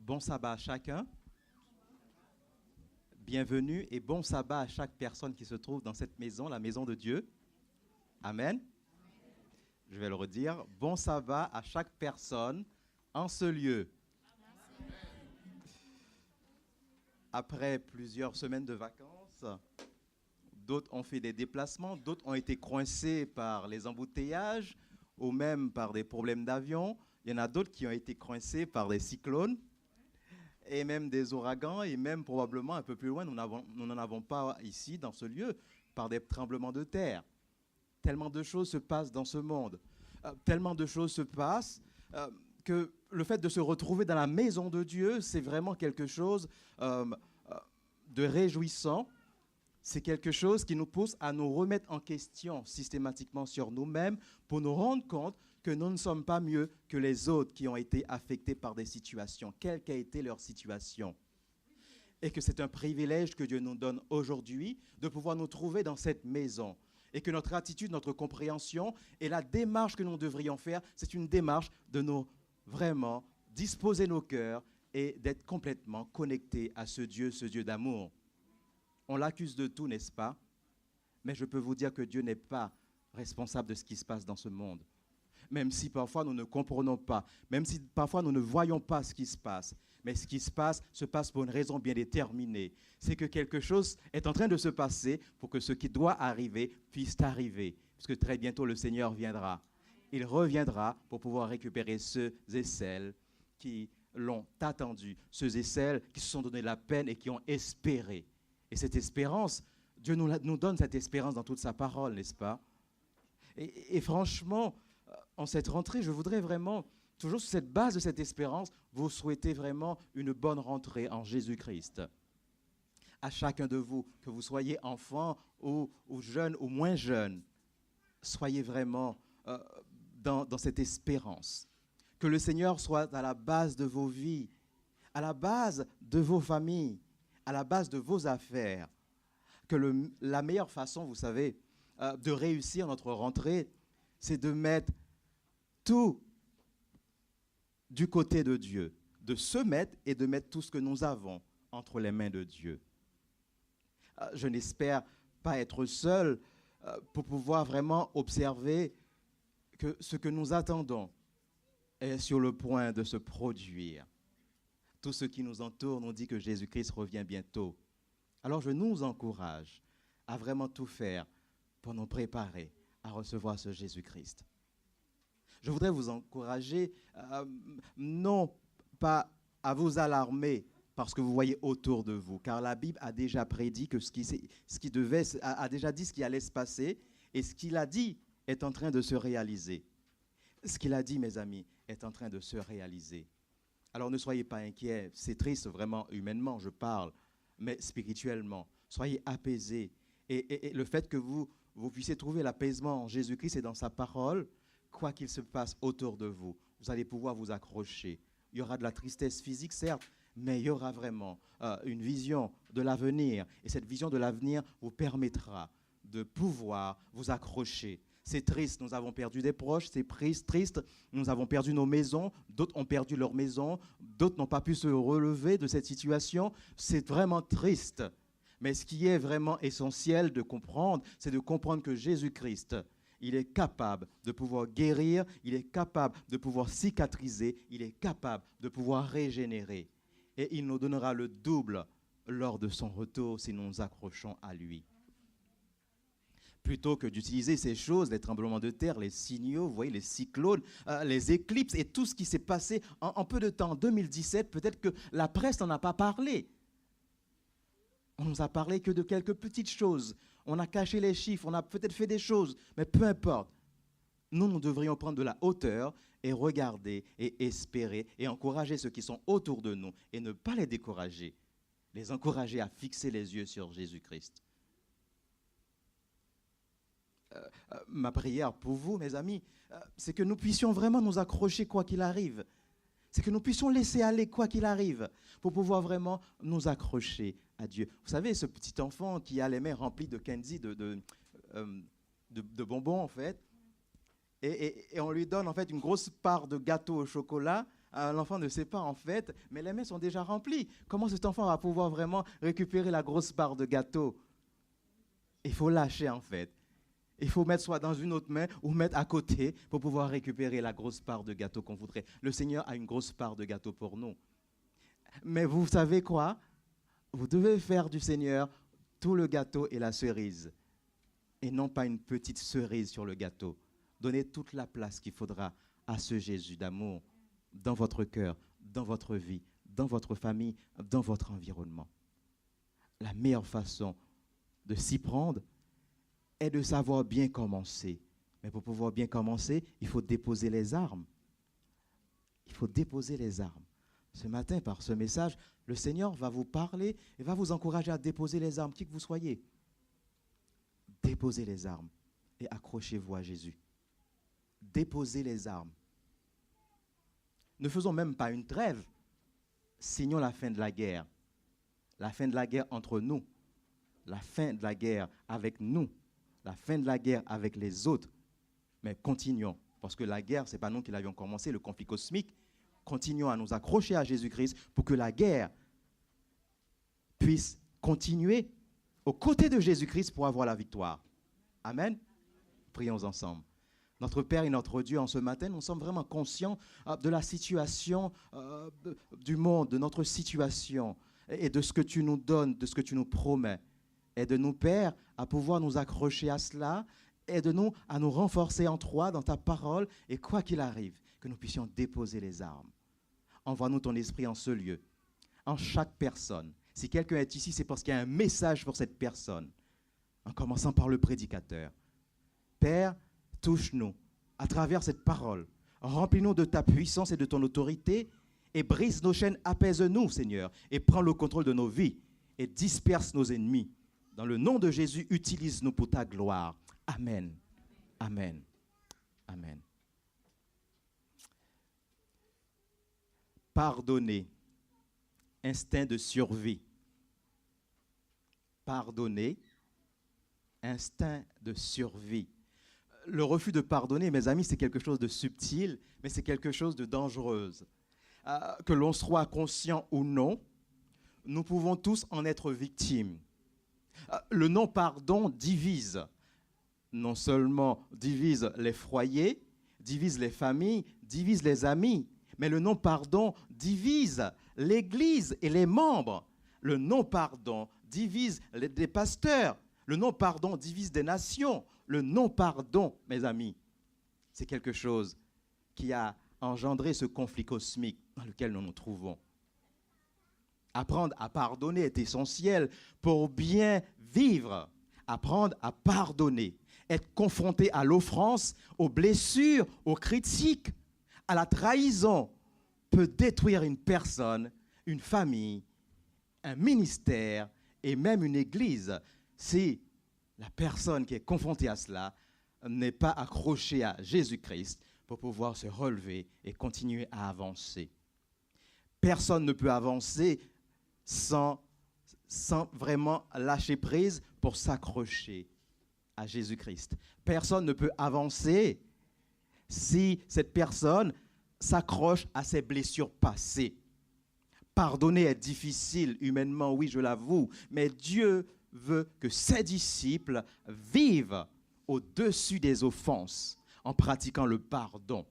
Bon sabbat à chacun, bienvenue et bon sabbat à chaque personne qui se trouve dans cette maison, la maison de Dieu. Amen. Je vais le redire, bon sabbat à chaque personne en ce lieu. Après plusieurs semaines de vacances, d'autres ont fait des déplacements, d'autres ont été coincés par les embouteillages ou même par des problèmes d'avion. Il y en a d'autres qui ont été coincés par des cyclones et même des ouragans et même probablement un peu plus loin, nous n'en avons pas ici dans ce lieu, par des tremblements de terre. Tellement de choses se passent dans ce monde. Tellement de choses se passent que le fait de se retrouver dans la maison de Dieu, c'est vraiment quelque chose de réjouissant. C'est quelque chose qui nous pousse à nous remettre en question systématiquement sur nous-mêmes pour nous rendre compte que nous ne sommes pas mieux que les autres qui ont été affectés par des situations, quelle qu'a été leur situation. Et que c'est un privilège que Dieu nous donne aujourd'hui de pouvoir nous trouver dans cette maison. Et que notre attitude, notre compréhension et la démarche que nous devrions faire, c'est une démarche de nous vraiment disposer nos cœurs et d'être complètement connectés à ce Dieu d'amour. On l'accuse de tout, n'est-ce pas? Mais je peux vous dire que Dieu n'est pas responsable de ce qui se passe dans ce monde. Même si parfois nous ne comprenons pas, même si parfois nous ne voyons pas ce qui se passe. Mais ce qui se passe pour une raison bien déterminée. C'est que quelque chose est en train de se passer pour que ce qui doit arriver puisse arriver. Puisque très bientôt le Seigneur viendra. Il reviendra pour pouvoir récupérer ceux et celles qui l'ont attendu, ceux et celles qui se sont donné la peine et qui ont espéré. Et cette espérance, Dieu nous donne cette espérance dans toute sa parole, n'est-ce pas? Et franchement, en cette rentrée, je voudrais vraiment, toujours sur cette base de cette espérance, vous souhaiter vraiment une bonne rentrée en Jésus-Christ. À chacun de vous, que vous soyez enfant ou jeune ou moins jeune, soyez vraiment dans cette espérance. Que le Seigneur soit à la base de vos vies, à la base de vos familles, à la base de vos affaires. Que la meilleure façon, vous savez, de réussir notre rentrée, c'est de mettre tout du côté de Dieu, de se mettre et de mettre tout ce que nous avons entre les mains de Dieu. Je n'espère pas être seul pour pouvoir vraiment observer que ce que nous attendons est sur le point de se produire. Tout ce qui nous entoure nous dit que Jésus-Christ revient bientôt. Alors je nous encourage à vraiment tout faire pour nous préparer à recevoir ce Jésus-Christ. Je voudrais vous encourager, non pas à vous alarmer par ce que vous voyez autour de vous, car la Bible a déjà prédit que a déjà dit ce qui allait se passer, et ce qu'il a dit est en train de se réaliser. Ce qu'il a dit, mes amis, est en train de se réaliser. Alors ne soyez pas inquiets, c'est triste vraiment humainement, je parle, mais spirituellement. Soyez apaisés. Et le fait que vous puissiez trouver l'apaisement en Jésus-Christ et dans sa parole, quoi qu'il se passe autour de vous, vous allez pouvoir vous accrocher. Il y aura de la tristesse physique, certes, mais il y aura vraiment une vision de l'avenir. Et cette vision de l'avenir vous permettra de pouvoir vous accrocher. C'est triste, nous avons perdu des proches, c'est triste, nous avons perdu nos maisons, d'autres ont perdu leur maison, d'autres n'ont pas pu se relever de cette situation. C'est vraiment triste. Mais ce qui est vraiment essentiel de comprendre, c'est de comprendre que Jésus-Christ, il est capable de pouvoir guérir, il est capable de pouvoir cicatriser, il est capable de pouvoir régénérer. Et il nous donnera le double lors de son retour si nous nous accrochons à lui. Plutôt que d'utiliser ces choses, les tremblements de terre, les signaux, vous voyez, les cyclones, les éclipses et tout ce qui s'est passé en peu de temps, en 2017, peut-être que la presse n'en a pas parlé. On nous a parlé que de quelques petites choses. On a caché les chiffres, on a peut-être fait des choses, mais peu importe. Nous devrions prendre de la hauteur et regarder et espérer et encourager ceux qui sont autour de nous et ne pas les décourager. Les encourager à fixer les yeux sur Jésus-Christ. Ma prière pour vous, mes amis, c'est que nous puissions vraiment nous accrocher quoi qu'il arrive. C'est que nous puissions laisser aller quoi qu'il arrive pour pouvoir vraiment nous accrocher à Dieu. Vous savez, ce petit enfant qui a les mains remplies de candy, de bonbons en fait, et on lui donne en fait une grosse part de gâteau au chocolat L'enfant ne sait pas en fait, mais les mains sont déjà remplies. Comment cet enfant va pouvoir vraiment récupérer la grosse part de gâteau? Il faut lâcher en fait. Il faut mettre soit dans une autre main ou mettre à côté pour pouvoir récupérer la grosse part de gâteau qu'on voudrait. Le Seigneur a une grosse part de gâteau pour nous. Mais vous savez quoi? Vous devez faire du Seigneur tout le gâteau et la cerise. Et non pas une petite cerise sur le gâteau. Donnez toute la place qu'il faudra à ce Jésus d'amour dans votre cœur, dans votre vie, dans votre famille, dans votre environnement. La meilleure façon de s'y prendre est de savoir bien commencer. Mais pour pouvoir bien commencer, il faut déposer les armes. Il faut déposer les armes. Ce matin, par ce message, le Seigneur va vous parler et va vous encourager à déposer les armes, qui que vous soyez. Déposez les armes et accrochez-vous à Jésus. Déposez les armes. Ne faisons même pas une trêve. Signons la fin de la guerre. La fin de la guerre entre nous. La fin de la guerre avec nous. La fin de la guerre avec les autres. Mais continuons. Parce que la guerre, ce n'est pas nous qui l'avions commencé, le conflit cosmique. Continuons à nous accrocher à Jésus-Christ pour que la guerre puisse continuer aux côtés de Jésus-Christ pour avoir la victoire. Amen. Prions ensemble. Notre Père et notre Dieu, en ce matin, nous sommes vraiment conscients de la situation du monde, de notre situation et de ce que tu nous donnes, de ce que tu nous promets. Aide-nous, Père, à pouvoir nous accrocher à cela. Aide-nous à nous renforcer en toi, dans ta parole, et quoi qu'il arrive, que nous puissions déposer les armes. Envoie-nous ton esprit en ce lieu, en chaque personne. Si quelqu'un est ici, c'est parce qu'il y a un message pour cette personne, en commençant par le prédicateur. Père, touche-nous à travers cette parole. Remplis-nous de ta puissance et de ton autorité et brise nos chaînes, apaise-nous, Seigneur, et prends le contrôle de nos vies et disperse nos ennemis. Dans le nom de Jésus, utilise-nous pour ta gloire. Amen. Amen. Amen. Pardonner. Instinct de survie. Pardonner. Instinct de survie. Le refus de pardonner, mes amis, c'est quelque chose de subtil, mais c'est quelque chose de dangereux. Que l'on soit conscient ou non, nous pouvons tous en être victimes. Le non-pardon divise. Non seulement divise les foyers, divise les familles, divise les amis, mais le non-pardon divise l'Église et les membres. Le non-pardon divise des pasteurs. Le non-pardon divise des nations. Le non-pardon, mes amis, c'est quelque chose qui a engendré ce conflit cosmique dans lequel nous nous trouvons. Apprendre à pardonner est essentiel pour bien vivre. Apprendre à pardonner, être confronté à l'offense, aux blessures, aux critiques, à la trahison, peut détruire une personne, une famille, un ministère et même une église si la personne qui est confrontée à cela n'est pas accrochée à Jésus-Christ pour pouvoir se relever et continuer à avancer. Personne ne peut avancer sans vraiment lâcher prise pour s'accrocher à Jésus-Christ. Personne ne peut avancer si cette personne s'accroche à ses blessures passées. Pardonner est difficile humainement, oui, je l'avoue, mais Dieu veut que ses disciples vivent au-dessus des offenses en pratiquant le pardon.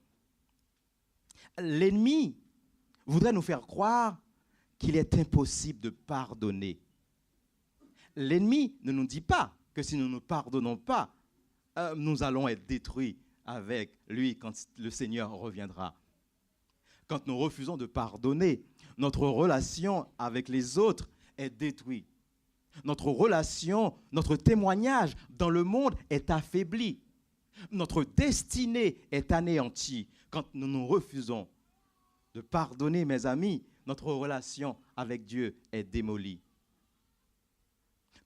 L'ennemi voudrait nous faire croire qu'il est impossible de pardonner. L'ennemi ne nous dit pas que si nous ne pardonnons pas, nous allons être détruits avec lui quand le Seigneur reviendra. Quand nous refusons de pardonner, notre relation avec les autres est détruite. Notre relation, notre témoignage dans le monde est affaibli. Notre destinée est anéantie. Quand nous nous refusons de pardonner, mes amis, notre relation avec Dieu est démolie.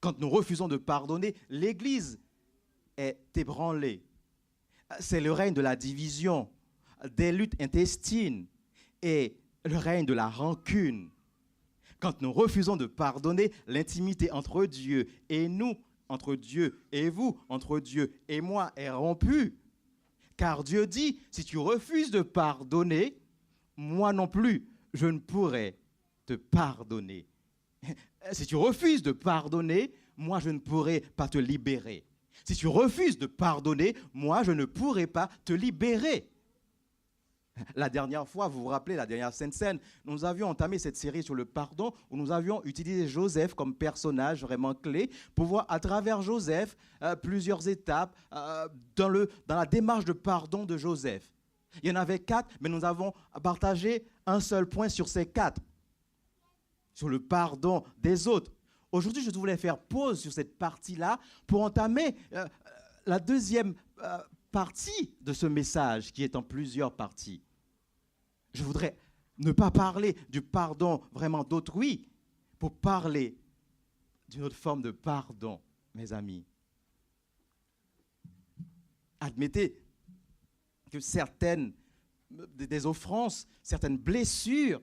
Quand nous refusons de pardonner, l'Église est ébranlée. C'est le règne de la division, des luttes intestines et le règne de la rancune. Quand nous refusons de pardonner, l'intimité entre Dieu et nous, entre Dieu et vous, entre Dieu et moi est rompue. Car Dieu dit, si tu refuses de pardonner, moi non plus, je ne pourrai te pardonner. Si tu refuses de pardonner, moi, je ne pourrai pas te libérer. Si tu refuses de pardonner, moi, je ne pourrai pas te libérer. La dernière fois, vous vous rappelez, la dernière Sainte Seine, nous avions entamé cette série sur le pardon où nous avions utilisé Joseph comme personnage vraiment clé pour voir à travers Joseph plusieurs étapes dans la démarche de pardon de Joseph. Il y en avait 4, mais nous avons partagé un seul point sur ces 4, sur le pardon des autres. Aujourd'hui, je voulais faire pause sur cette partie-là pour entamer la deuxième partie de ce message qui est en plusieurs parties. Je voudrais ne pas parler du pardon vraiment d'autrui pour parler d'une autre forme de pardon, mes amis. Admettez que certaines des offenses, certaines blessures,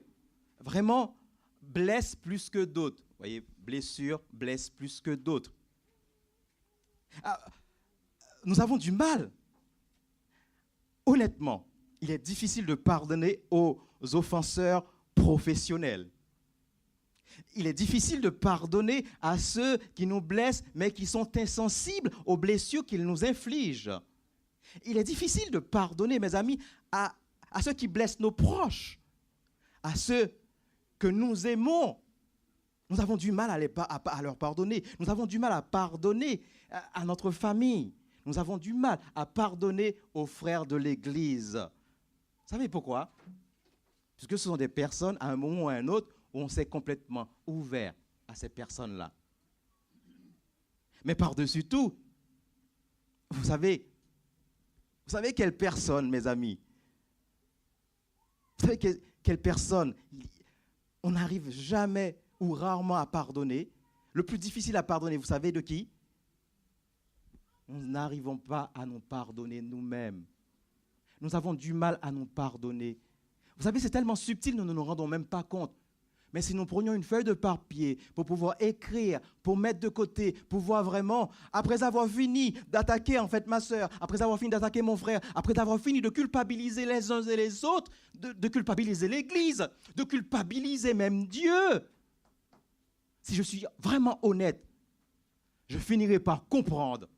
vraiment blessent plus que d'autres. Vous voyez, blessures blessent plus que d'autres. Nous avons du mal. Honnêtement, il est difficile de pardonner aux offenseurs professionnels. Il est difficile de pardonner à ceux qui nous blessent, mais qui sont insensibles aux blessures qu'ils nous infligent. Il est difficile de pardonner, mes amis, à ceux qui blessent nos proches, à ceux que nous aimons. Nous avons du mal à leur pardonner. Nous avons du mal à pardonner à notre famille. Nous avons du mal à pardonner aux frères de l'Église. Vous savez pourquoi? Parce que ce sont des personnes, à un moment ou à un autre, où on s'est complètement ouvert à ces personnes-là. Mais par-dessus tout, vous savez quelle personne, mes amis? Vous savez quelle personne on n'arrive jamais ou rarement à pardonner? Le plus difficile à pardonner, vous savez de qui? Nous n'arrivons pas à nous pardonner nous-mêmes. Nous avons du mal à nous pardonner. Vous savez, c'est tellement subtil, nous ne nous rendons même pas compte. Mais si nous prenions une feuille de papier pour pouvoir écrire, pour mettre de côté, pour voir vraiment, après avoir fini d'attaquer en fait ma soeur, après avoir fini d'attaquer mon frère, après avoir fini de culpabiliser les uns et les autres, de culpabiliser l'Église, de culpabiliser même Dieu, si je suis vraiment honnête, je finirai par comprendre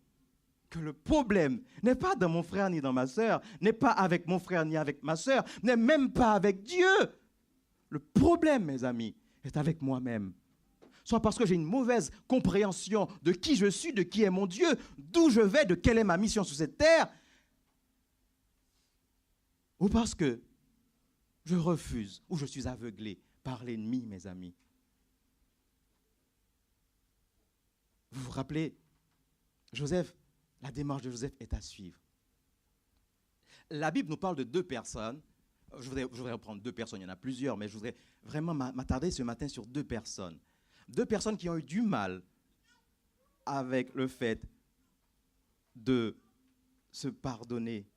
que le problème n'est pas dans mon frère ni dans ma soeur, n'est pas avec mon frère ni avec ma soeur, n'est même pas avec Dieu. Le problème, mes amis, est avec moi-même. Soit parce que j'ai une mauvaise compréhension de qui je suis, de qui est mon Dieu, d'où je vais, de quelle est ma mission sur cette terre, ou parce que je refuse ou je suis aveuglé par l'ennemi, mes amis. Vous vous rappelez, Joseph, la démarche de Joseph est à suivre. La Bible nous parle de 2 personnes. Je voudrais reprendre 2 personnes, il y en a plusieurs, mais je voudrais vraiment m'attarder ce matin sur 2 personnes. 2 personnes qui ont eu du mal avec le fait de se pardonner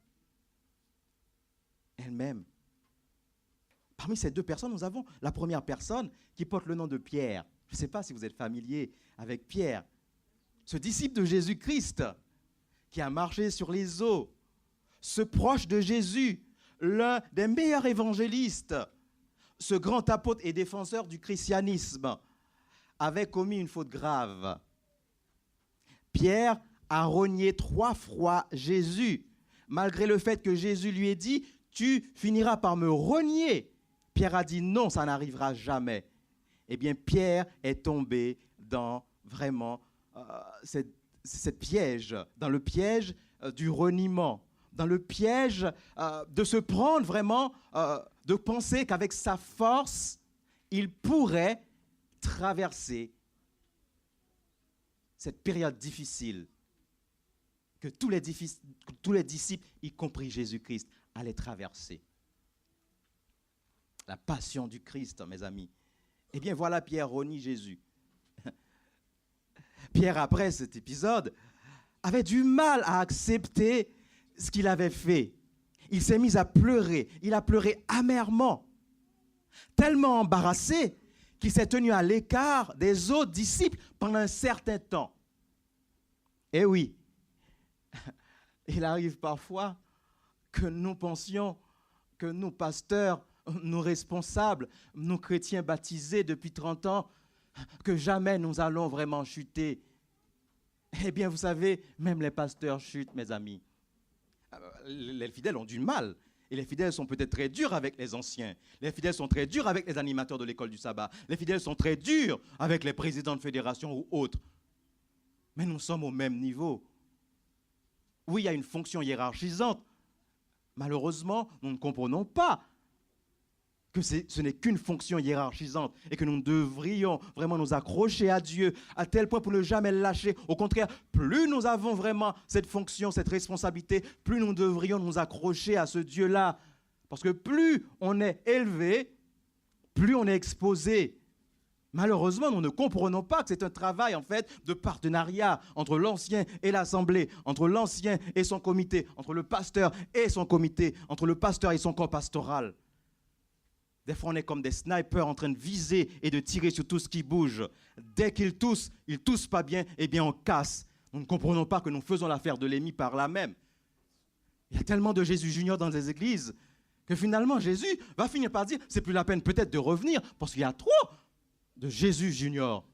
elles-mêmes. Parmi ces 2 personnes, nous avons la première personne qui porte le nom de Pierre. Je ne sais pas si vous êtes familier avec Pierre, ce disciple de Jésus-Christ qui a marché sur les eaux, ce proche de Jésus, l'un des meilleurs évangélistes, ce grand apôtre et défenseur du christianisme, avait commis une faute grave. Pierre a renié 3 fois Jésus, malgré le fait que Jésus lui ait dit « Tu finiras par me renier ». Pierre a dit « Non, ça n'arrivera jamais ». Eh bien, Pierre est tombé dans vraiment cette piège, dans le piège du reniement, dans le piège de se prendre vraiment, de penser qu'avec sa force, il pourrait traverser cette période difficile que tous les disciples, y compris Jésus-Christ, allaient traverser. La passion du Christ, mes amis. Eh bien, voilà Pierre renie Jésus. Pierre, après cet épisode, avait du mal à accepter ce qu'il avait fait. Il s'est mis à pleurer. Il a pleuré amèrement, tellement embarrassé qu'il s'est tenu à l'écart des autres disciples pendant un certain temps. Eh oui, il arrive parfois que nous pensions que nous, pasteurs, nous responsables, nous chrétiens baptisés depuis 30 ans, que jamais nous allons vraiment chuter. Eh bien, vous savez, même les pasteurs chutent, mes amis. Les fidèles ont du mal. Et les fidèles sont peut-être très durs avec les anciens. Les fidèles sont très durs avec les animateurs de l'école du sabbat. Les fidèles sont très durs avec les présidents de fédération ou autres. Mais nous sommes au même niveau. Oui, il y a une fonction hiérarchisante. Malheureusement, nous ne comprenons pas que ce n'est qu'une fonction hiérarchisante et que nous devrions vraiment nous accrocher à Dieu à tel point pour ne jamais le lâcher. Au contraire, plus nous avons vraiment cette fonction, cette responsabilité, plus nous devrions nous accrocher à ce Dieu-là. Parce que plus on est élevé, plus on est exposé. Malheureusement, nous ne comprenons pas que c'est un travail en fait de partenariat entre l'ancien et l'assemblée, entre l'ancien et son comité, entre le pasteur et son comité, entre le pasteur et son corps pastoral. Des fois, on est comme des snipers en train de viser et de tirer sur tout ce qui bouge. Dès qu'ils toussent pas bien, eh bien on casse. Nous ne comprenons pas que nous faisons l'affaire de l'ennemi par là même. Il y a tellement de Jésus Junior dans les églises que finalement Jésus va finir par dire c'est plus la peine peut-être de revenir parce qu'il y a trop de Jésus Junior.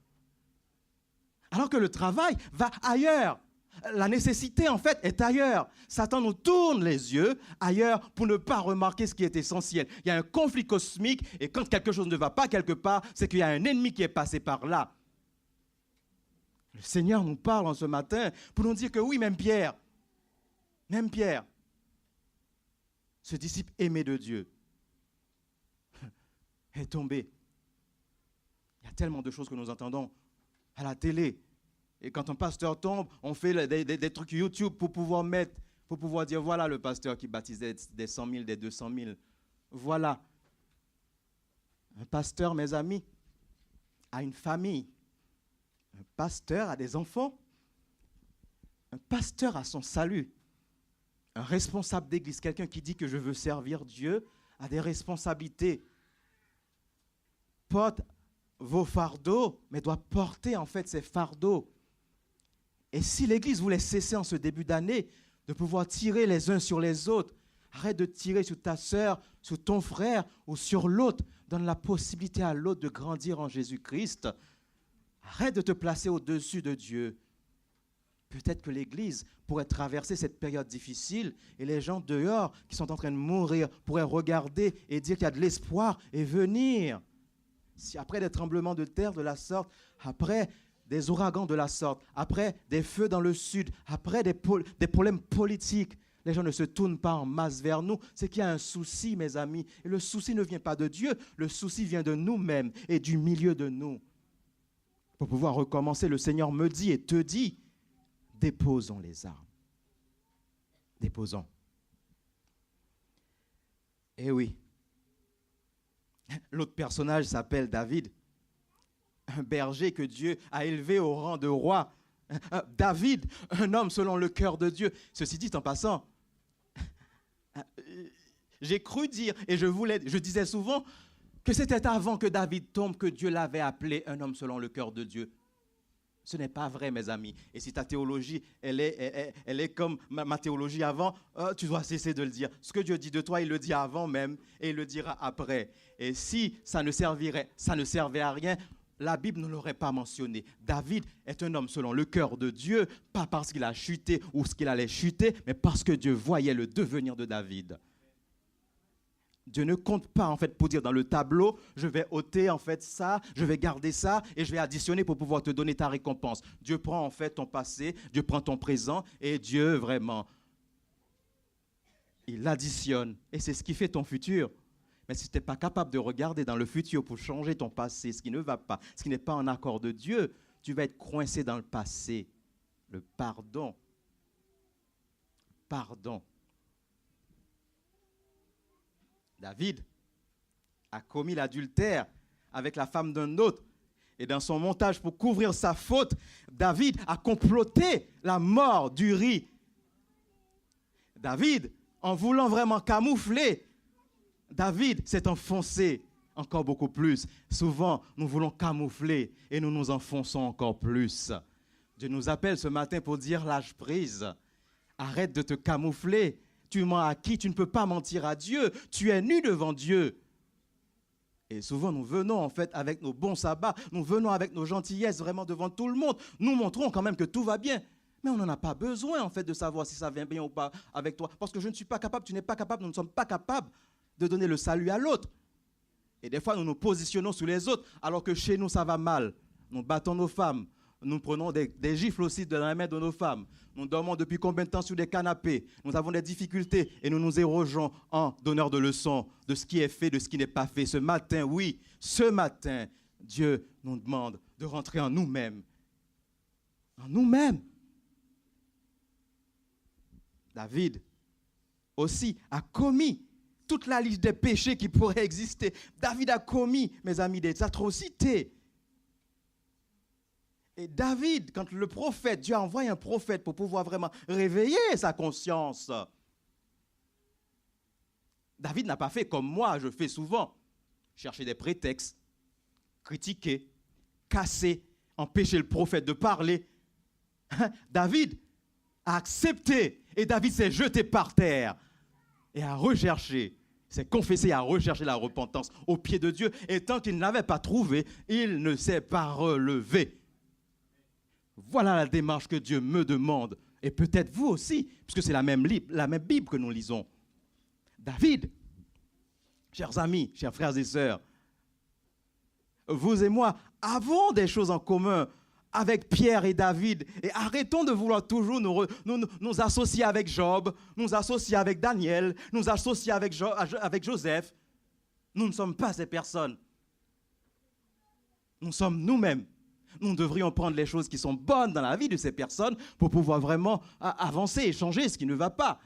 Alors que le travail va ailleurs. La nécessité, en fait, est ailleurs. Satan nous tourne les yeux ailleurs pour ne pas remarquer ce qui est essentiel. Il y a un conflit cosmique et quand quelque chose ne va pas quelque part, c'est qu'il y a un ennemi qui est passé par là. Le Seigneur nous parle en ce matin pour nous dire que oui, même Pierre, ce disciple aimé de Dieu, est tombé. Il y a tellement de choses que nous entendons à la télé. Et quand un pasteur tombe, on fait des trucs YouTube pour pouvoir mettre, pour pouvoir dire, voilà le pasteur qui baptisait des 100 000, des 200 000. Voilà. Un pasteur, mes amis, a une famille. Un pasteur a des enfants. Un pasteur a son salut. Un responsable d'église, quelqu'un qui dit que je veux servir Dieu, a des responsabilités. Porte vos fardeaux, mais doit porter en fait ces fardeaux. Et si l'Église voulait cesser en ce début d'année de pouvoir tirer les uns sur les autres, arrête de tirer sur ta sœur, sur ton frère ou sur l'autre. Donne la possibilité à l'autre de grandir en Jésus-Christ. Arrête de te placer au-dessus de Dieu. Peut-être que l'Église pourrait traverser cette période difficile et les gens dehors qui sont en train de mourir pourraient regarder et dire qu'il y a de l'espoir et venir. Si après des tremblements de terre de la sorte, après des ouragans de la sorte, après des feux dans le sud, après des problèmes politiques, les gens ne se tournent pas en masse vers nous, c'est qu'il y a un souci, mes amis. Et le souci ne vient pas de Dieu, le souci vient de nous-mêmes et du milieu de nous. Pour pouvoir recommencer, le Seigneur me dit et te dit, déposons les armes. Déposons. Eh oui. L'autre personnage s'appelle David. Un berger que Dieu a élevé au rang de roi. David, un homme selon le cœur de Dieu. Ceci dit en passant, j'ai cru dire, et je disais souvent, que c'était avant que David tombe que Dieu l'avait appelé un homme selon le cœur de Dieu. Ce n'est pas vrai, mes amis. Et si ta théologie, elle est comme ma théologie avant, tu dois cesser de le dire. Ce que Dieu dit de toi, il le dit avant même et il le dira après. Et si ça ne servait à rien, la Bible ne l'aurait pas mentionné. David est un homme selon le cœur de Dieu, pas parce qu'il a chuté ou ce qu'il allait chuter, mais parce que Dieu voyait le devenir de David. Dieu ne compte pas en fait pour dire dans le tableau, je vais ôter en fait ça, je vais garder ça et je vais additionner pour pouvoir te donner ta récompense. Dieu prend en fait ton passé, Dieu prend ton présent et Dieu vraiment, il additionne et c'est ce qui fait ton futur. Mais si tu n'es pas capable de regarder dans le futur pour changer ton passé, ce qui ne va pas, ce qui n'est pas en accord de Dieu, tu vas être coincé dans le passé. Le pardon. Pardon. David a commis l'adultère avec la femme d'un autre. Et dans son montage pour couvrir sa faute, David a comploté la mort d'Uri. David, en voulant vraiment camoufler, David s'est enfoncé encore beaucoup plus. Souvent, nous voulons camoufler et nous nous enfonçons encore plus. Dieu nous appelle ce matin pour dire lâche prise. Arrête de te camoufler. Tu mens à qui? Tu ne peux pas mentir à Dieu. Tu es nu devant Dieu. Et souvent, nous venons en fait avec nos bons sabbats, nous venons avec nos gentillesses vraiment devant tout le monde. Nous montrons quand même que tout va bien. Mais on n'en a pas besoin en fait de savoir si ça vient bien ou pas avec toi. Parce que je ne suis pas capable, tu n'es pas capable, nous ne sommes pas capables de donner le salut à l'autre. Et des fois, nous nous positionnons sur les autres alors que chez nous, ça va mal. Nous battons nos femmes. Nous prenons des gifles aussi de la main de nos femmes. Nous dormons depuis combien de temps sur des canapés. Nous avons des difficultés et nous nous érogeons en donneurs de leçons de ce qui est fait, de ce qui n'est pas fait. Ce matin, oui, ce matin, Dieu nous demande de rentrer en nous-mêmes. En nous-mêmes. David aussi a commis toute la liste des péchés qui pourraient exister. David a commis, mes amis, des atrocités. Et David, quand le prophète, Dieu a envoyé un prophète pour pouvoir vraiment réveiller sa conscience. David n'a pas fait comme moi, je fais souvent. Chercher des prétextes, critiquer, casser, empêcher le prophète de parler. David a accepté et David s'est jeté par terre et a recherché, s'est confessé, a recherché la repentance au pied de Dieu. Et tant qu'il ne l'avait pas trouvé, il ne s'est pas relevé. Voilà la démarche que Dieu me demande. Et peut-être vous aussi, puisque c'est la même Bible que nous lisons. David, chers amis, chers frères et sœurs, vous et moi avons des choses en commun avec Pierre et David. Et arrêtons de vouloir toujours nous associer avec Job, nous associer avec Daniel, nous associer avec Joseph. Nous ne sommes pas ces personnes. Nous sommes nous-mêmes. Nous devrions prendre les choses qui sont bonnes dans la vie de ces personnes pour pouvoir vraiment avancer et changer ce qui ne va pas.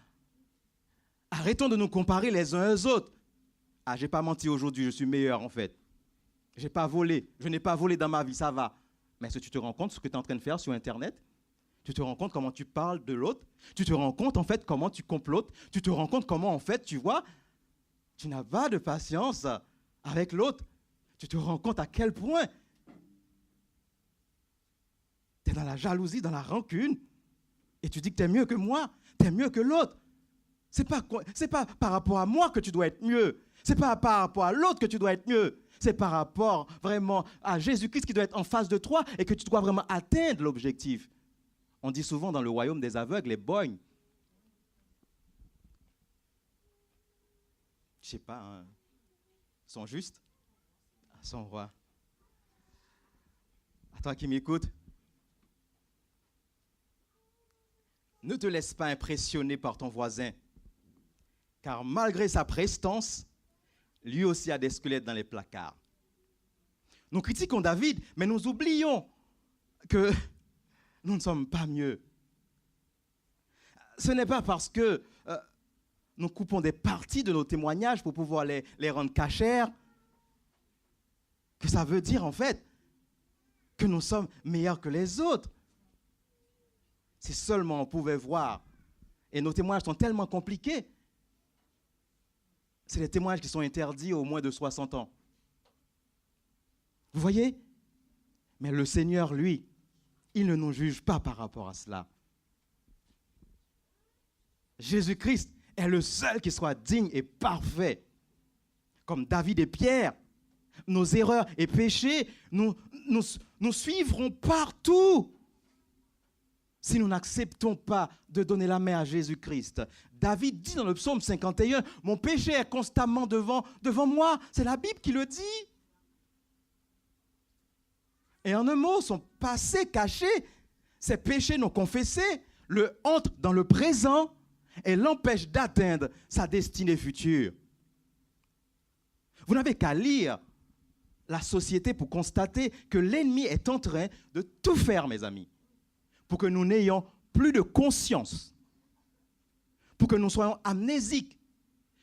Arrêtons de nous comparer les uns aux autres. Ah, je n'ai pas menti aujourd'hui, je suis meilleur en fait. Je n'ai pas volé, je n'ai pas volé dans ma vie, ça va. Mais est-ce que tu te rends compte de ce que tu es en train de faire sur Internet? Tu te rends compte comment tu parles de l'autre? Tu te rends compte en fait comment tu complotes? Tu te rends compte comment en fait, tu vois, tu n'as pas de patience avec l'autre. Tu te rends compte à quel point tu es dans la jalousie, dans la rancune, et tu dis que tu es mieux que moi, tu es mieux que l'autre. Ce n'est pas par rapport à moi que tu dois être mieux. Ce n'est pas par rapport à l'autre que tu dois être mieux. C'est par rapport vraiment à Jésus-Christ qui doit être en face de toi et que tu dois vraiment atteindre l'objectif. On dit souvent dans le royaume des aveugles, les bognes. Je ne sais pas, hein, sont justes? Sont rois. À toi qui m'écoutes, ne te laisse pas impressionner par ton voisin, car malgré sa prestance, lui aussi a des squelettes dans les placards. Nous critiquons David, mais nous oublions que nous ne sommes pas mieux. Ce n'est pas parce que nous coupons des parties de nos témoignages pour pouvoir les rendre cachères que ça veut dire en fait que nous sommes meilleurs que les autres. Si seulement on pouvait voir, et nos témoignages sont tellement compliqués, c'est des témoignages qui sont interdits aux moins de 60 ans. Vous voyez? Mais le Seigneur, lui, il ne nous juge pas par rapport à cela. Jésus-Christ est le seul qui soit digne et parfait. Comme David et Pierre, nos erreurs et péchés nous suivront partout. Si nous n'acceptons pas de donner la main à Jésus-Christ. David dit dans le psaume 51, « Mon péché est constamment devant moi. » C'est la Bible qui le dit. Et en un mot, son passé caché, ses péchés non confessés, le hantent dans le présent et l'empêchent d'atteindre sa destinée future. Vous n'avez qu'à lire la société pour constater que l'ennemi est en train de tout faire, mes amis, pour que nous n'ayons plus de conscience, pour que nous soyons amnésiques,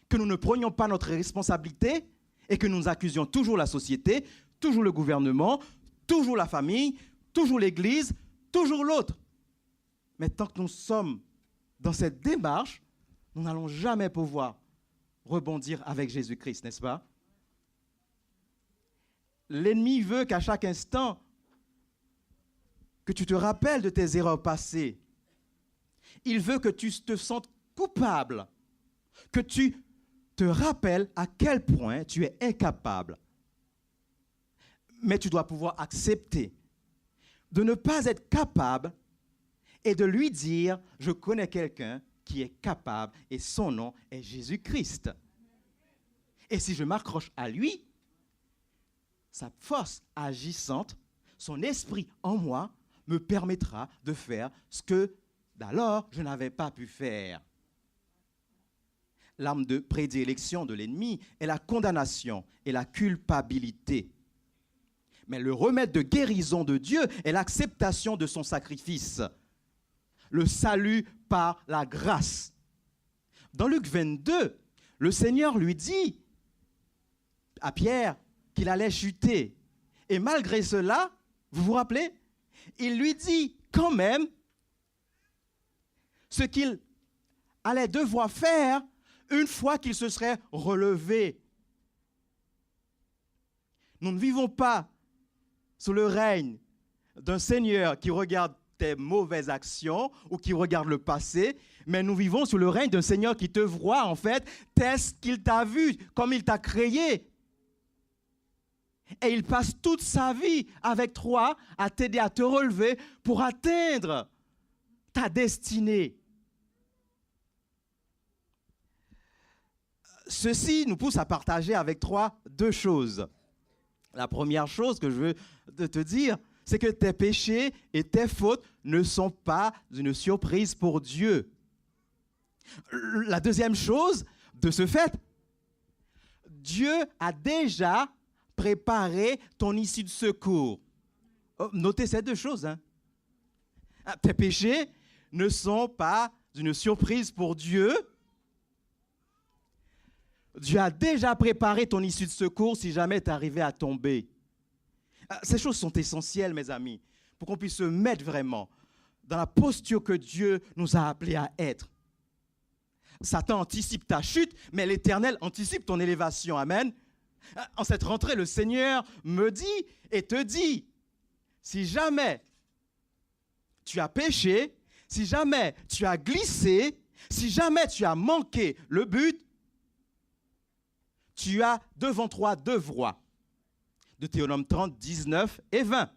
que nous ne prenions pas notre responsabilité et que nous accusions toujours la société, toujours le gouvernement, toujours la famille, toujours l'Église, toujours l'autre. Mais tant que nous sommes dans cette démarche, nous n'allons jamais pouvoir rebondir avec Jésus-Christ, n'est-ce pas? L'ennemi veut qu'à chaque instant, que tu te rappelles de tes erreurs passées. Il veut que tu te sentes coupable, que tu te rappelles à quel point tu es incapable Mais tu dois pouvoir accepter de ne pas être capable et de lui dire, je connais quelqu'un qui est capable et son nom est Jésus-Christ. Et si je m'accroche à lui, sa force agissante, son esprit en moi, me permettra de faire ce que d'alors je n'avais pas pu faire. L'arme de prédilection de l'ennemi est la condamnation et la culpabilité. Mais le remède de guérison de Dieu est l'acceptation de son sacrifice. Le salut par la grâce. Dans Luc 22, le Seigneur lui dit à Pierre qu'il allait chuter. Et malgré cela, vous vous rappelez, il lui dit quand même ce qu'il allait devoir faire une fois qu'il se serait relevé. Nous ne vivons pas sous le règne d'un Seigneur qui regarde tes mauvaises actions ou qui regarde le passé, mais nous vivons sous le règne d'un Seigneur qui te voit en fait tel qu'il t'a vu, comme il t'a créé. Et il passe toute sa vie avec toi à t'aider à te relever pour atteindre ta destinée. Ceci nous pousse à partager avec toi deux choses. La première chose que je veux te dire, c'est que tes péchés et tes fautes ne sont pas une surprise pour Dieu. La deuxième chose, de ce fait, Dieu a déjà préparé ton issue de secours. Notez ces deux choses. Tes péchés ne sont pas une surprise pour Dieu. Dieu a déjà préparé ton issue de secours si jamais tu arrivais à tomber. Ces choses sont essentielles, mes amis, pour qu'on puisse se mettre vraiment dans la posture que Dieu nous a appelés à être. Satan anticipe ta chute, mais l'Éternel anticipe ton élévation. Amen. En cette rentrée, le Seigneur me dit et te dit, si jamais tu as péché, si jamais tu as glissé, si jamais tu as manqué le but, tu as devant toi deux voies. Deutéronome 30, 19 et 20.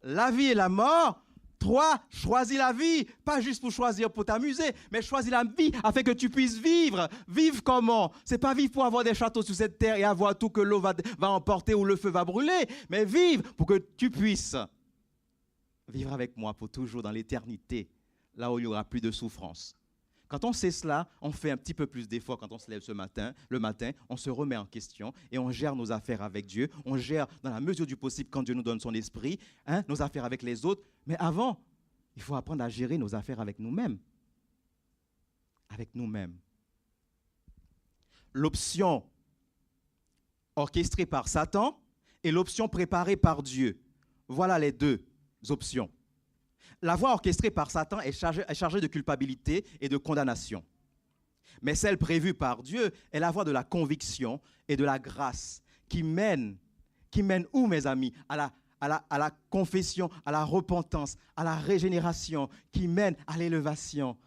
La vie et la mort. Toi, choisis la vie, pas juste pour choisir pour t'amuser, mais choisis la vie afin que tu puisses vivre. Vivre comment? C'est pas vivre pour avoir des châteaux sur cette terre et avoir tout que l'eau va emporter ou le feu va brûler, mais vivre pour que tu puisses vivre avec moi pour toujours dans l'éternité, là où il n'y aura plus de souffrance. Quand on sait cela, on fait un petit peu plus d'efforts quand on se lève le matin, on se remet en question et on gère nos affaires avec Dieu. On gère dans la mesure du possible quand Dieu nous donne son esprit, nos affaires avec les autres. Mais avant, il faut apprendre à gérer nos affaires avec nous-mêmes. Avec nous-mêmes. L'option orchestrée par Satan et l'option préparée par Dieu. Voilà les deux options. La voie orchestrée par Satan est chargée de culpabilité et de condamnation. Mais celle prévue par Dieu est la voie de la conviction et de la grâce qui mène où, mes amis? À la confession, à la repentance, à la régénération, qui mène à l'élévation.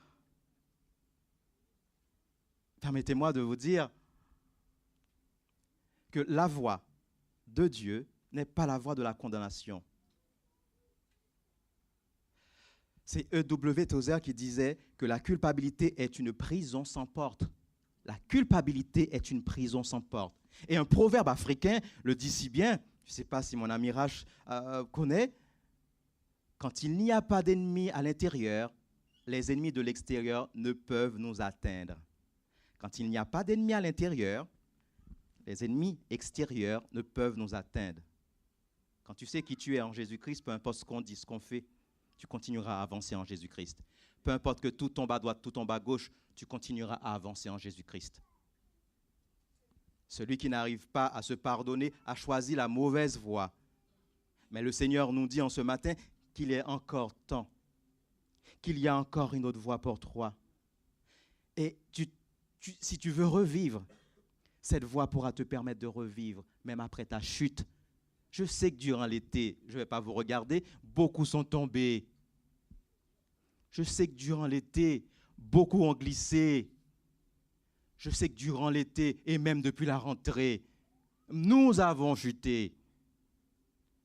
Permettez-moi de vous dire que la voie de Dieu n'est pas la voie de la condamnation. C'est E.W. Tozer qui disait que la culpabilité est une prison sans porte. La culpabilité est une prison sans porte. Et un proverbe africain le dit si bien, je ne sais pas si mon ami Rach connaît, quand il n'y a pas d'ennemis à l'intérieur, les ennemis de l'extérieur ne peuvent nous atteindre. Quand il n'y a pas d'ennemis à l'intérieur, les ennemis extérieurs ne peuvent nous atteindre. Quand tu sais qui tu es en Jésus-Christ, peu importe ce qu'on dit, ce qu'on fait, tu continueras à avancer en Jésus-Christ. Peu importe que tout tombe à droite, tout tombe à gauche, tu continueras à avancer en Jésus-Christ. Celui qui n'arrive pas à se pardonner a choisi la mauvaise voie. Mais le Seigneur nous dit en ce matin qu'il est encore temps, qu'il y a encore une autre voie pour toi. Et si tu veux revivre, cette voie pourra te permettre de revivre, même après ta chute. Je sais que durant l'été, je ne vais pas vous regarder, beaucoup sont tombés. Je sais que durant l'été, beaucoup ont glissé. Je sais que durant l'été, et même depuis la rentrée, Nous avons chuté.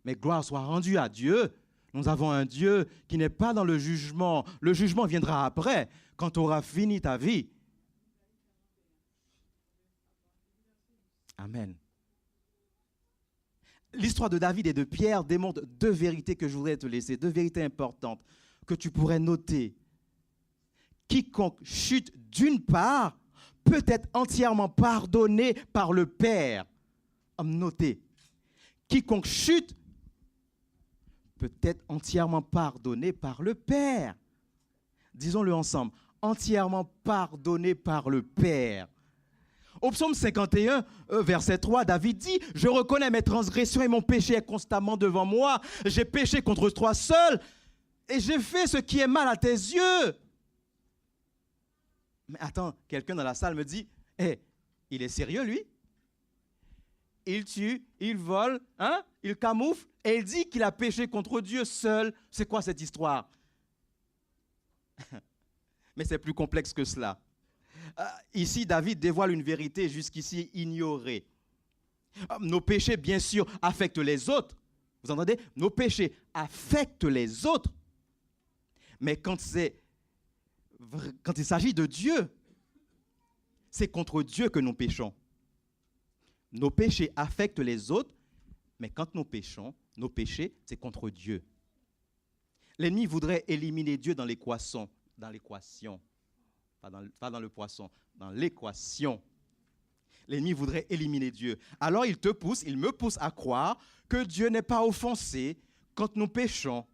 Mais gloire soit rendue à Dieu. Nous avons un Dieu qui n'est pas dans le jugement. Le jugement viendra après, quand tu auras fini ta vie. Amen. L'histoire de David et de Pierre démontre deux vérités que je voudrais te laisser, deux vérités importantes que tu pourrais noter. Quiconque chute d'une part peut être entièrement pardonné par le Père. Notez, quiconque chute peut être entièrement pardonné par le Père. Disons-le ensemble, entièrement pardonné par le Père. Au psaume 51, verset 3, David dit « Je reconnais mes transgressions et mon péché est constamment devant moi. J'ai péché contre toi seul et j'ai fait ce qui est mal à tes yeux. » Mais attends, quelqu'un dans la salle me dit « Hey, il est sérieux lui? Il tue, il vole, hein? Il camoufle et il dit qu'il a péché contre Dieu seul. C'est quoi cette histoire ?» Mais c'est plus complexe que cela. Ici, David dévoile une vérité jusqu'ici ignorée. Nos péchés, bien sûr, affectent les autres. Vous entendez? Nos péchés affectent les autres. Mais quand il s'agit de Dieu, c'est contre Dieu que nous péchons. Nos péchés affectent les autres, mais quand nous péchons, nos péchés, c'est contre Dieu. L'ennemi voudrait éliminer Dieu dans l'équation. Pas dans le poisson, dans l'équation. L'ennemi voudrait éliminer Dieu. Alors il me pousse à croire que Dieu n'est pas offensé quand nous péchons.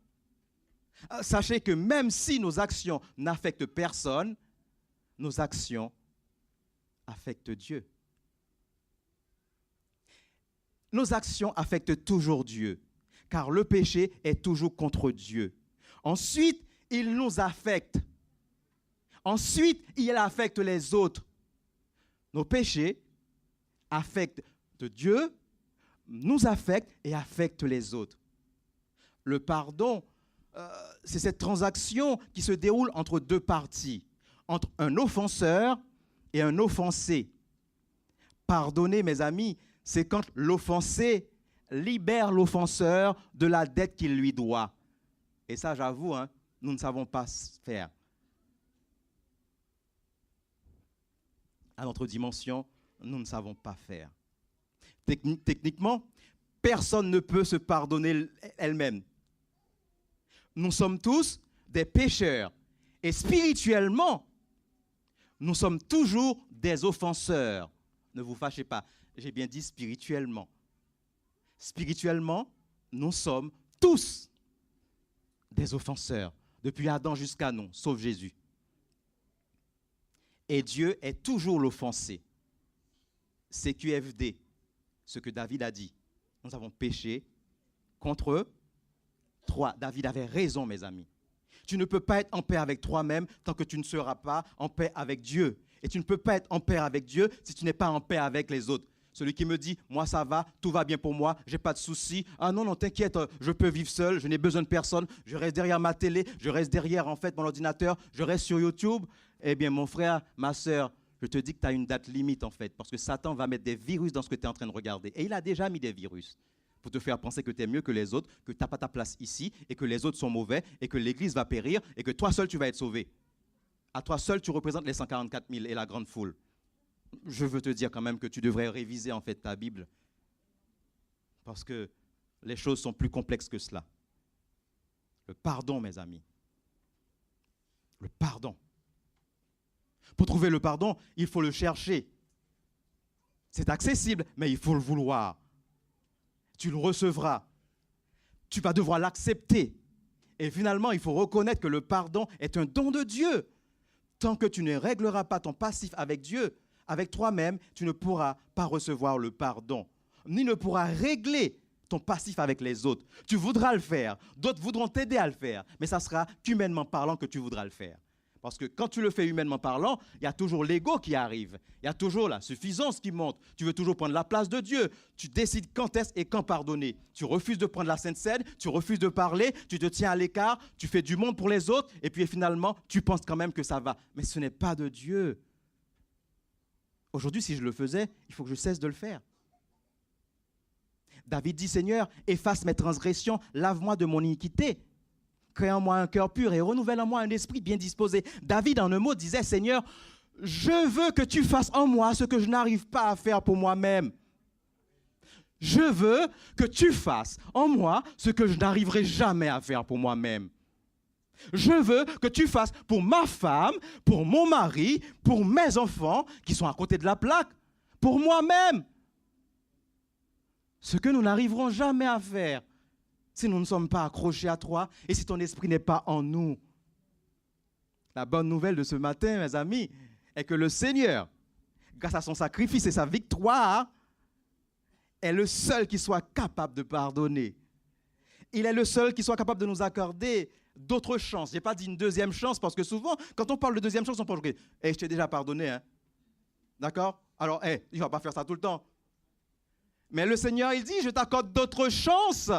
Sachez que même si nos actions n'affectent personne, nos actions affectent Dieu. Nos actions affectent toujours Dieu, car le péché est toujours contre Dieu. Ensuite, il nous affecte. Ensuite, il affecte les autres. Nos péchés affectent Dieu, nous affectent et affectent les autres. Le pardon, c'est cette transaction qui se déroule entre deux parties, entre un offenseur et un offensé. Pardonner, mes amis, c'est quand l'offensé libère l'offenseur de la dette qu'il lui doit. Et ça, j'avoue, nous ne savons pas faire. À notre dimension, nous ne savons pas faire. Techniquement, personne ne peut se pardonner elle-même. Nous sommes tous des pécheurs. Et spirituellement, nous sommes toujours des offenseurs. Ne vous fâchez pas, j'ai bien dit spirituellement. Spirituellement, nous sommes tous des offenseurs, depuis Adam jusqu'à nous, sauf Jésus. Et Dieu est toujours l'offensé. C'est QFD, ce que David a dit. Nous avons péché contre eux. David avait raison, mes amis. Tu ne peux pas être en paix avec toi-même tant que tu ne seras pas en paix avec Dieu. Et tu ne peux pas être en paix avec Dieu si tu n'es pas en paix avec les autres. Celui qui me dit, moi ça va, tout va bien pour moi, je n'ai pas de soucis. Ah non, t'inquiète, je peux vivre seul, je n'ai besoin de personne, je reste derrière ma télé, je reste derrière mon ordinateur, je reste sur YouTube. Eh bien, mon frère, ma soeur, je te dis que tu as une date limite en fait, parce que Satan va mettre des virus dans ce que tu es en train de regarder. Et il a déjà mis des virus pour te faire penser que tu es mieux que les autres, que tu n'as pas ta place ici, et que les autres sont mauvais, et que l'Église va périr, et que toi seul tu vas être sauvé. À toi seul, tu représentes les 144 000 et la grande foule. Je veux te dire quand même que tu devrais réviser en fait ta Bible, parce que les choses sont plus complexes que cela. Le pardon, mes amis. Le pardon. Pour trouver le pardon, il faut le chercher. C'est accessible, mais il faut le vouloir. Tu le recevras. Tu vas devoir l'accepter. Et finalement, il faut reconnaître que le pardon est un don de Dieu. Tant que tu ne régleras pas ton passif avec Dieu, avec toi-même, tu ne pourras pas recevoir le pardon, ni ne pourras régler ton passif avec les autres. Tu voudras le faire, d'autres voudront t'aider à le faire, mais ça sera qu'humainement parlant que tu voudras le faire. Parce que quand tu le fais humainement parlant, il y a toujours l'ego qui arrive, il y a toujours la suffisance qui monte, tu veux toujours prendre la place de Dieu, tu décides quand est-ce et quand pardonner. Tu refuses de prendre la Sainte Seine, tu refuses de parler, tu te tiens à l'écart, tu fais du monde pour les autres, et puis finalement, tu penses quand même que ça va. Mais ce n'est pas de Dieu. Aujourd'hui, si je le faisais, il faut que je cesse de le faire. David dit, Seigneur, efface mes transgressions, lave-moi de mon iniquité. Crée en moi un cœur pur et renouvelle en moi un esprit bien disposé. David, en un mot, disait, Seigneur, je veux que tu fasses en moi ce que je n'arrive pas à faire pour moi-même. Je veux que tu fasses en moi ce que je n'arriverai jamais à faire pour moi-même. Je veux que tu fasses pour ma femme, pour mon mari, pour mes enfants qui sont à côté de la plaque, pour moi-même. Ce que nous n'arriverons jamais à faire si nous ne sommes pas accrochés à toi et si ton esprit n'est pas en nous. La bonne nouvelle de ce matin, mes amis, est que le Seigneur, grâce à son sacrifice et sa victoire, est le seul qui soit capable de pardonner. Il est le seul qui soit capable de nous accorder d'autres chances. Je n'ai pas dit une deuxième chance parce que souvent, quand on parle de deuxième chance, on pense que je t'ai déjà pardonné. Hein? D'accord? Alors, il ne va pas faire ça tout le temps. Mais le Seigneur, il dit, je t'accorde d'autres chances.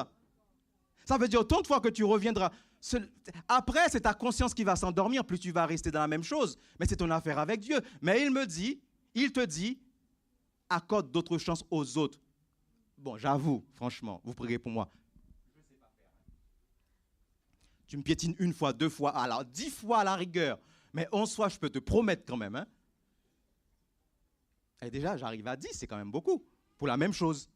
Ça veut dire autant de fois que tu reviendras. Après, c'est ta conscience qui va s'endormir, plus tu vas rester dans la même chose. Mais c'est ton affaire avec Dieu. Mais il te dit, accorde d'autres chances aux autres. Bon, j'avoue, franchement, vous prierez pour moi. Je ne sais pas faire. Tu me piétines une fois, 2 fois, alors 10 fois à la rigueur. Mais 11 fois, je peux te promettre quand même. Hein. Et déjà, j'arrive à 10, c'est quand même beaucoup. Pour la même chose.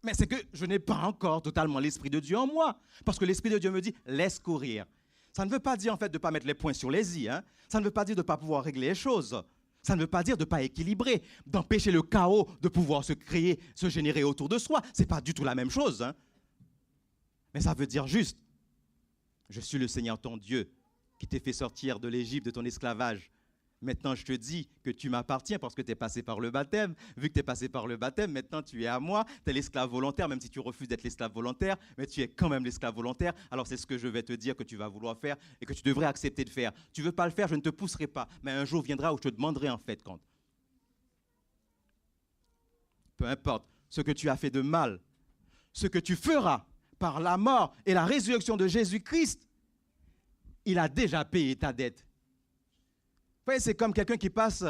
Mais c'est que je n'ai pas encore totalement l'Esprit de Dieu en moi. Parce que l'Esprit de Dieu me dit, laisse courir. Ça ne veut pas dire en fait de ne pas mettre les points sur les i. Hein. Ça ne veut pas dire de ne pas pouvoir régler les choses. Ça ne veut pas dire de ne pas équilibrer, d'empêcher le chaos de pouvoir se créer, se générer autour de soi. Ce n'est pas du tout la même chose. Hein. Mais ça veut dire juste, je suis le Seigneur ton Dieu qui t'ai fait sortir de l'Égypte, de ton esclavage. Maintenant, je te dis que tu m'appartiens parce que tu es passé par le baptême. Vu que tu es passé par le baptême, maintenant tu es à moi. Tu es l'esclave volontaire, même si tu refuses d'être l'esclave volontaire, mais tu es quand même l'esclave volontaire. Alors c'est ce que je vais te dire que tu vas vouloir faire et que tu devrais accepter de faire. Tu ne veux pas le faire, je ne te pousserai pas. Mais un jour viendra où je te demanderai en fait compte. Peu importe ce que tu as fait de mal, ce que tu feras par la mort et la résurrection de Jésus-Christ, il a déjà payé ta dette. Vous voyez, c'est comme quelqu'un qui passe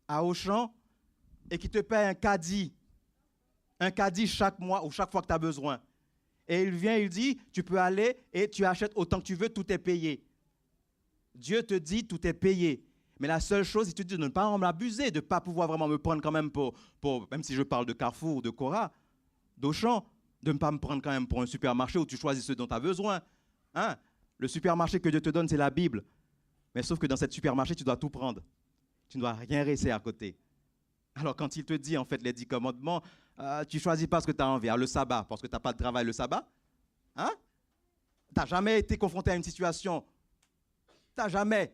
à Auchan et qui te paie un caddie chaque mois ou chaque fois que tu as besoin. Et il vient, il dit, tu peux aller et tu achètes autant que tu veux, tout est payé. Dieu te dit, tout est payé. Mais la seule chose, il te dit de ne pas en abuser, de ne pas pouvoir vraiment me prendre quand même pour, même si je parle de Carrefour ou de Cora, d'Auchan, de ne pas me prendre quand même pour un supermarché où tu choisis ce dont tu as besoin. Hein? Le supermarché que Dieu te donne, c'est la Bible. Mais sauf que dans cette supermarché, tu dois tout prendre. Tu ne dois rien laisser à côté. Alors quand il te dit en fait les 10 commandements, tu ne choisis pas ce que tu as envie. Le sabbat, parce que tu n'as pas de travail le sabbat. Hein? Tu n'as jamais été confronté à une situation. Tu n'as jamais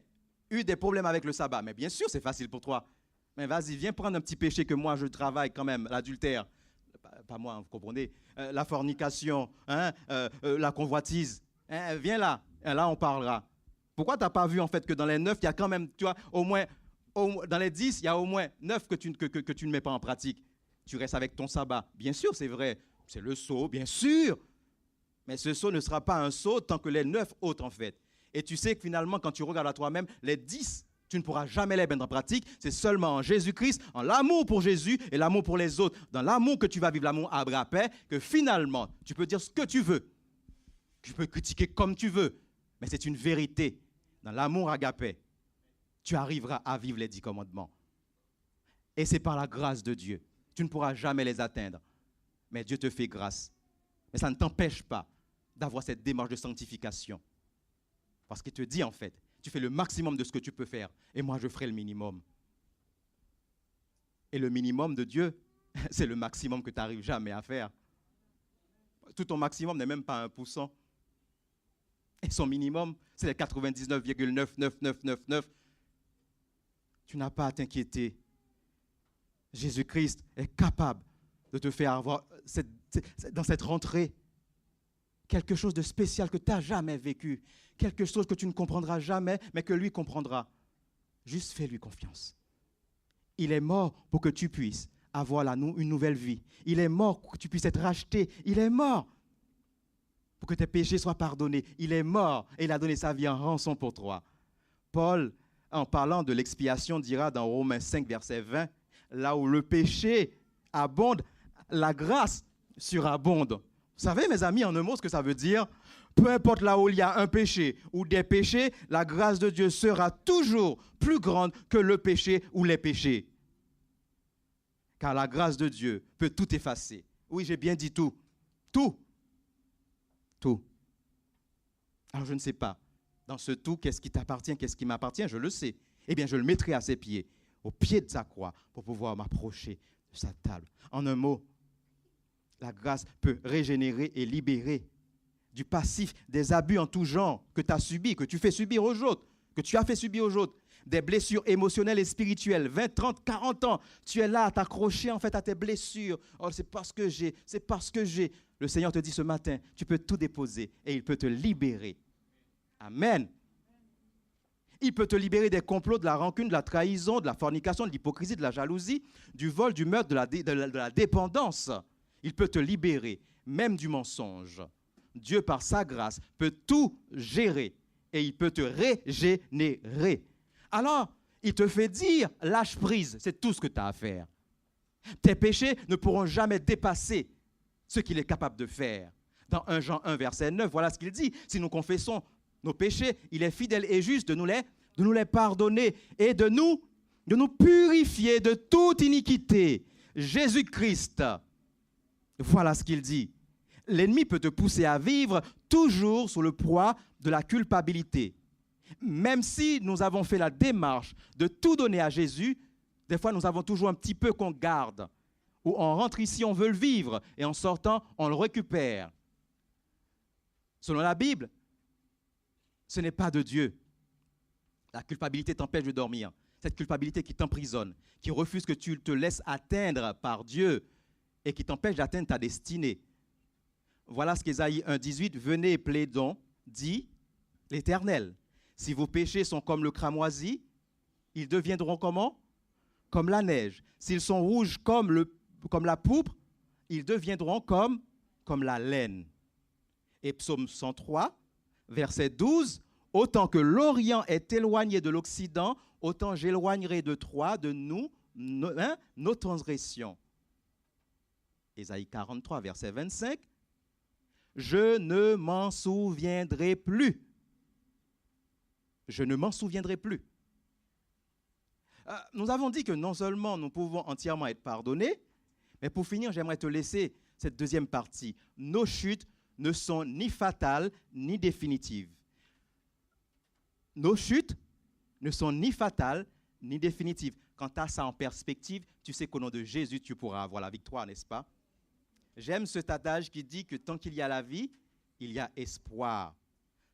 eu des problèmes avec le sabbat. Mais bien sûr, c'est facile pour toi. Mais vas-y, viens prendre un petit péché que moi je travaille quand même, l'adultère. Pas moi, vous comprenez. La fornication, hein? La convoitise. Hein? Viens là, là on parlera. Pourquoi tu n'as pas vu en fait que dans les 9, il y a quand même, tu vois, dans les 10, il y a au moins 9 que tu ne mets pas en pratique. Tu restes avec ton sabbat. Bien sûr, c'est vrai. C'est le sceau, bien sûr. Mais ce sceau ne sera pas un sceau tant que les 9 autres en fait. Et tu sais que finalement, quand tu regardes à toi-même, les 10, tu ne pourras jamais les mettre en pratique. C'est seulement en Jésus-Christ, en l'amour pour Jésus et l'amour pour les autres. Dans l'amour que tu vas vivre, l'amour agape, que finalement, tu peux dire ce que tu veux. Tu peux critiquer comme tu veux. Mais c'est une vérité. Dans l'amour agapé, tu arriveras à vivre les 10 commandements. Et c'est par la grâce de Dieu. Tu ne pourras jamais les atteindre. Mais Dieu te fait grâce. Mais ça ne t'empêche pas d'avoir cette démarche de sanctification. Parce qu'il te dit en fait, tu fais le maximum de ce que tu peux faire. Et moi, je ferai le minimum. Et le minimum de Dieu, c'est le maximum que tu n'arrives jamais à faire. Tout ton maximum n'est même pas 1%. Et son minimum, c'est les 99,99999. Tu n'as pas à t'inquiéter. Jésus-Christ est capable de te faire avoir dans cette rentrée quelque chose de spécial que tu n'as jamais vécu, quelque chose que tu ne comprendras jamais, mais que lui comprendra. Juste fais-lui confiance. Il est mort pour que tu puisses avoir une nouvelle vie. Il est mort pour que tu puisses être racheté. Il est mort pour que tes péchés soient pardonnés. Il est mort et il a donné sa vie en rançon pour toi. Paul, en parlant de l'expiation, dira dans Romains 5, verset 20, là où le péché abonde, la grâce surabonde. Vous savez, mes amis, en un mot, ce que ça veut dire, peu importe là où il y a un péché ou des péchés, la grâce de Dieu sera toujours plus grande que le péché ou les péchés. Car la grâce de Dieu peut tout effacer. Oui, j'ai bien dit tout. Tout. Tout. Alors je ne sais pas, dans ce tout, qu'est-ce qui t'appartient, qu'est-ce qui m'appartient, je le sais. Eh bien, je le mettrai à ses pieds, au pied de sa croix, pour pouvoir m'approcher de sa table. En un mot, la grâce peut régénérer et libérer du passif, des abus en tout genre que tu as subis, que tu fais subir aux autres, que tu as fait subir aux autres, des blessures émotionnelles et spirituelles, 20, 30, 40 ans, tu es là à t'accrocher en fait à tes blessures. Oh, c'est parce que j'ai. Le Seigneur te dit ce matin, tu peux tout déposer et il peut te libérer. Amen. Il peut te libérer des complots, de la rancune, de la trahison, de la fornication, de l'hypocrisie, de la jalousie, du vol, du meurtre, de la dépendance. Il peut te libérer, même du mensonge. Dieu, par sa grâce, peut tout gérer et il peut te régénérer. Alors, il te fait dire, lâche prise, c'est tout ce que tu as à faire. Tes péchés ne pourront jamais dépasser ce qu'il est capable de faire. Dans 1 Jean 1, verset 9, voilà ce qu'il dit. Si nous confessons nos péchés, il est fidèle et juste de nous les pardonner et de nous purifier de toute iniquité. Jésus-Christ, voilà ce qu'il dit. L'ennemi peut te pousser à vivre toujours sous le poids de la culpabilité. Même si nous avons fait la démarche de tout donner à Jésus, des fois nous avons toujours un petit peu qu'on garde. Ou on rentre ici, on veut le vivre, et en sortant, on le récupère. Selon la Bible, ce n'est pas de Dieu. La culpabilité t'empêche de dormir. Cette culpabilité qui t'emprisonne, qui refuse que tu te laisses atteindre par Dieu et qui t'empêche d'atteindre ta destinée. Voilà ce qu'Ésaïe 1,18, venez et plaidons, dit l'Éternel. Si vos péchés sont comme le cramoisi, ils deviendront comment? Comme la neige. S'ils sont rouges comme la pourpre, ils deviendront comme la laine. Et psaume 103, verset 12, autant que l'Orient est éloigné de l'Occident, autant j'éloignerai de toi, de nous, nos transgressions. Ésaïe 43, verset 25, je ne m'en souviendrai plus. Je ne m'en souviendrai plus. Nous avons dit que non seulement nous pouvons entièrement être pardonnés, mais pour finir, j'aimerais te laisser cette deuxième partie. Nos chutes ne sont ni fatales ni définitives. Nos chutes ne sont ni fatales ni définitives. Quand tu as ça en perspective, tu sais qu'au nom de Jésus, tu pourras avoir la victoire, n'est-ce pas? J'aime cet adage qui dit que tant qu'il y a la vie, il y a espoir.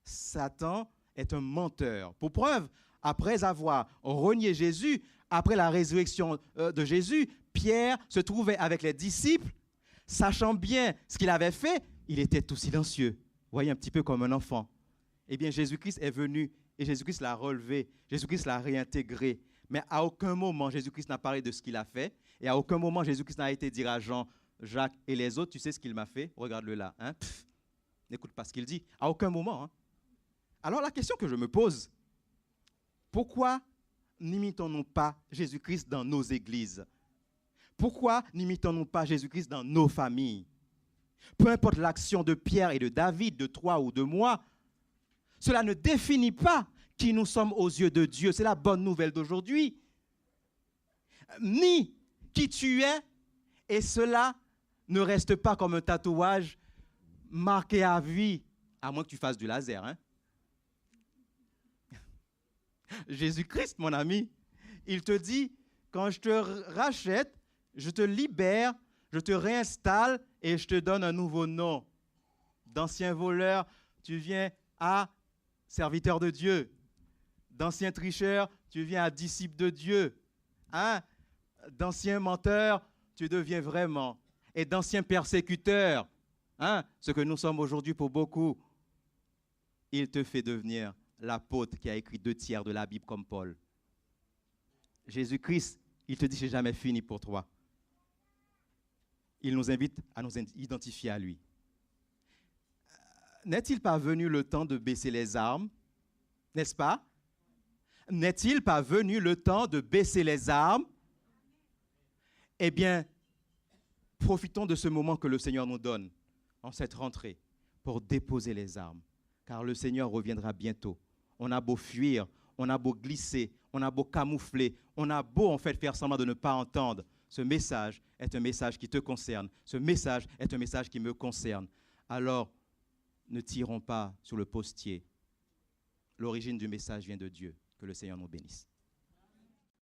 Satan est un menteur. Pour preuve, après avoir renié Jésus, après la résurrection de Jésus, Pierre se trouvait avec les disciples, sachant bien ce qu'il avait fait, il était tout silencieux. Vous voyez, un petit peu comme un enfant. Eh bien, Jésus-Christ est venu et Jésus-Christ l'a relevé, Jésus-Christ l'a réintégré. Mais à aucun moment, Jésus-Christ n'a parlé de ce qu'il a fait et à aucun moment, Jésus-Christ n'a été dire à Jean, Jacques et les autres, tu sais ce qu'il m'a fait? Regarde-le là. Hein? N'écoute pas ce qu'il dit. À aucun moment. Hein? Alors la question que je me pose, pourquoi n'imitons-nous pas Jésus-Christ dans nos églises? Pourquoi n'imitons-nous pas Jésus-Christ dans nos familles? Peu importe l'action de Pierre et de David, de toi ou de moi, cela ne définit pas qui nous sommes aux yeux de Dieu. C'est la bonne nouvelle d'aujourd'hui. Ni qui tu es, et cela ne reste pas comme un tatouage marqué à vie, à moins que tu fasses du laser. Hein? Jésus-Christ, mon ami, il te dit, quand je te rachète, je te libère, je te réinstalle et je te donne un nouveau nom. D'ancien voleur, tu viens à serviteur de Dieu. D'ancien tricheur, tu viens à disciple de Dieu. Hein? D'ancien menteur, tu deviens vraiment. Et d'ancien persécuteur, hein? Ce que nous sommes aujourd'hui pour beaucoup, il te fait devenir l'apôtre qui a écrit 2/3 de la Bible comme Paul. Jésus-Christ, il te dit, c'est jamais fini pour toi. Il nous invite à nous identifier à lui. N'est-il pas venu le temps de baisser les armes? N'est-ce pas? N'est-il pas venu le temps de baisser les armes? Eh bien, Profitons de ce moment que le Seigneur nous donne en cette rentrée pour déposer les armes, car le Seigneur reviendra bientôt. On a beau fuir, on a beau glisser, on a beau camoufler, on a beau en fait faire semblant de ne pas entendre. Ce message est un message qui te concerne. Ce message est un message qui me concerne. Alors, ne tirons pas sur le postier. L'origine du message vient de Dieu. Que le Seigneur nous bénisse.